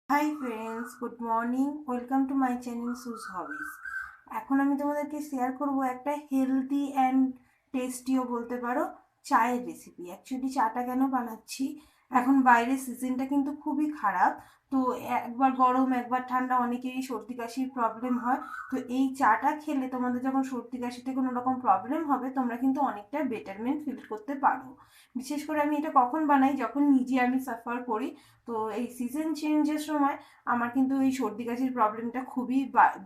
High friends, good morning. Welcome to my channel Sue's hobbies. এখন আমি তোমাদেরকে share করব একটা হেলদি অ্যান্ড টেস্টিও বলতে পারো চায়ের রেসিপি। অ্যাকচুয়ালি চাটা কেন বানাচ্ছি, এখন বাইরের সিজনটা কিন্তু খুবই খারাপ। তো একবার গরম একবার ঠান্ডা, অনেকেরই সর্দি কাশির প্রবলেম হয়। তো এই চাটা খেলে তোমাদের যখন সর্দি কাশিতে কোনো রকম প্রবলেম হবে, তোমরা কিন্তু অনেকটা বেটারমেন্ট ফিল করতে পারো। বিশেষ করে আমি এটা কখন বানাই, যখন নিজে আমি সাফার করি। তো এই সিজন চেঞ্জের সময় আমার কিন্তু এই সর্দি কাশির প্রবলেমটা খুবই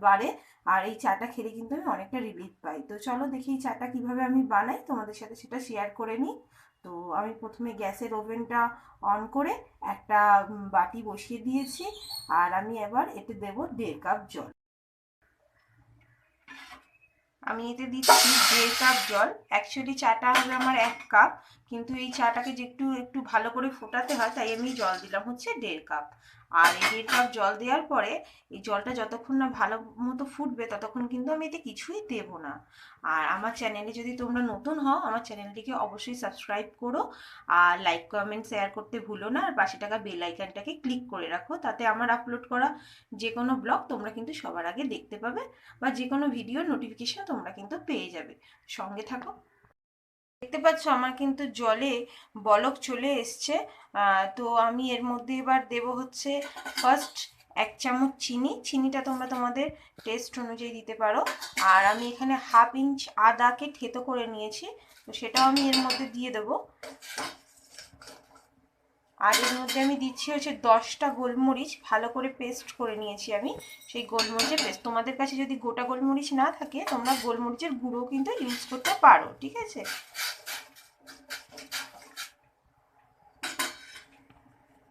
বাড়ে। আর এই চাটা খেলে কিন্তু আমি অনেকটা রিলিফ পাই। তো চলো দেখি এই চাটা কিভাবে আমি বানাই, তোমাদের সাথে সেটা শেয়ার করে নিই। তো আমি প্রথমে গ্যাসের ওভেনটা অন করে একটা বাটি বসিয়ে দিয়েছি। আর আমি এবার এতে দেবো 1.5 কাপ জল। আমি এতে দিচ্ছি 1.5 কাপ জল। অ্যাকচুয়ালি চাটা হবে আমার 1 কাপ, কিন্তু এই চাটাকে যে একটু একটু ভালো করে ফোটাতে হয়, তাই আমি জল দিলাম হচ্ছে 1.5 কাপ। আর এই 1.5 কাপ জল দেওয়ার পরে এই জলটা যতক্ষণ না ভালো মতো ফুটবে ততক্ষণ কিন্তু আমি এতে কিছুই দেব না। আর আমার চ্যানেলে যদি তোমরা নতুন হও, আমার চ্যানেলটিকে অবশ্যই সাবস্ক্রাইব করো। আর লাইক কমেন্ট শেয়ার করতে ভুলো না। আর পাশে থাকা বেল আইকনটাকে ক্লিক করে রাখো, তাতে আমার আপলোড করা যে কোনো ব্লগ তোমরা কিন্তু সবার আগে দেখতে পাবে, বা যে কোনো ভিডিওর নোটিফিকেশন তোমরা কিন্তু পেয়ে যাবে। সঙ্গে থাকো। দেখতে পাচ্ছ আমার কিন্তু জলে বলক চলে এসছে। তো আমি এর মধ্যে এবার দেব হচ্ছে ফার্স্ট 1 চামচ চিনি। চিনিটা তোমরা তোমাদের টেস্ট অনুযায়ী দিতে পারো। আর আমি এখানে 1/2 ইঞ্চ আদাকে থেতো করে নিয়েছি, তো সেটাও আমি এর মধ্যে দিয়ে দেবো। আর এর মধ্যে আমি দিচ্ছি হচ্ছে 10টা গোলমরিচ, ভালো করে পেস্ট করে নিয়েছি আমি। সেই গোলমরিচের পেস্ট, তোমাদের কাছে যদি গোটা গোলমরিচ না থাকে তোমরা গোলমরিচের গুঁড়ো কিন্তু ইউজ করতে পারো, ঠিক আছে।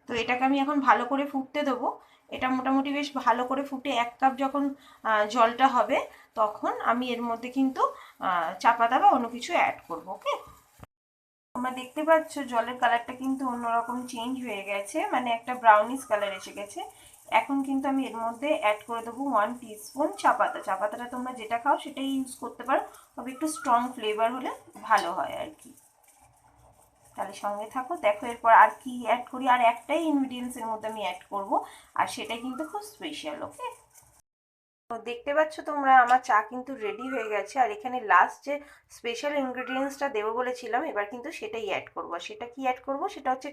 তো এটাকে আমি এখন ভালো করে ফুটতে দেবো। এটা মোটামুটি বেশ ভালো করে ফুটে 1 কাপ যখন জলটা হবে, তখন আমি এর মধ্যে কিন্তু চা পাতা বা অন্য কিছু অ্যাড করবো। ওকে, তোমরা দেখতে পাচ্ছ জলের কালারটা কিন্তু অন্যরকম চেঞ্জ হয়ে গেছে, মানে একটা ব্রাউনিশ কালার এসে গেছে। এখন কিন্তু আমি এর মধ্যে অ্যাড করে দেবো 1 টিস্পুন চা পাতা। চা পাতাটা তোমরা যেটা খাও সেটাই ইউজ করতে পারো, তবে একটু স্ট্রং ফ্লেভার হলে ভালো হয় আর কি। তাহলে সঙ্গে থাকো, দেখো এরপর আর কি অ্যাড করি। আর একটাই ইনগ্রিডিয়েন্টস এর মধ্যে আমি অ্যাড করব, আর সেটাই কিন্তু খুব স্পেশাল। ওকে, তো দেখতে পাচ্ছ তোমরা আমার চা কিন্তু রেডি হয়ে গেছে। আর এখানে লাস্ট যে স্পেশাল ইনগ্রিডিয়েন্টসটা দেবো বলেছিলাম, এবার কিন্তু সেটাই অ্যাড করবো। আর সেটা কি অ্যাড করবো, সেটা হচ্ছে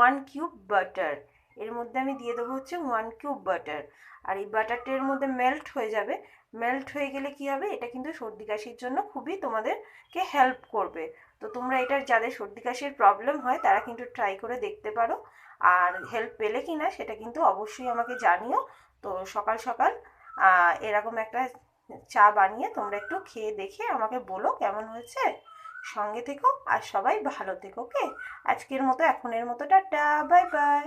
1 কিউব বাটার। এর মধ্যে আমি দিয়ে দেবো হচ্ছে 1 কিউব বাটার। আর এই বাটারটা এর মধ্যে মেল্ট হয়ে যাবে। মেল্ট হয়ে গেলে কি হবে, এটা কিন্তু সর্দি কাশির জন্য খুবই তোমাদেরকে হেল্প করবে। তো তোমরা এটার যাদের সর্দি কাশির প্রবলেম হয় তারা কিন্তু ট্রাই করে দেখতে পারো। আর হেল্প পেলে কি না সেটা কিন্তু অবশ্যই আমাকে জানিও। তো সকাল সকাল এরকম একটা চা বানিয়ে তোমরা একটু খেয়ে দেখে আমাকে বলো কেমন হয়েছে। সঙ্গে থেকো আর সবাই ভালো থেকো। ওকে, আজকের মতো এখনের মতো টাটা, বাই বাই।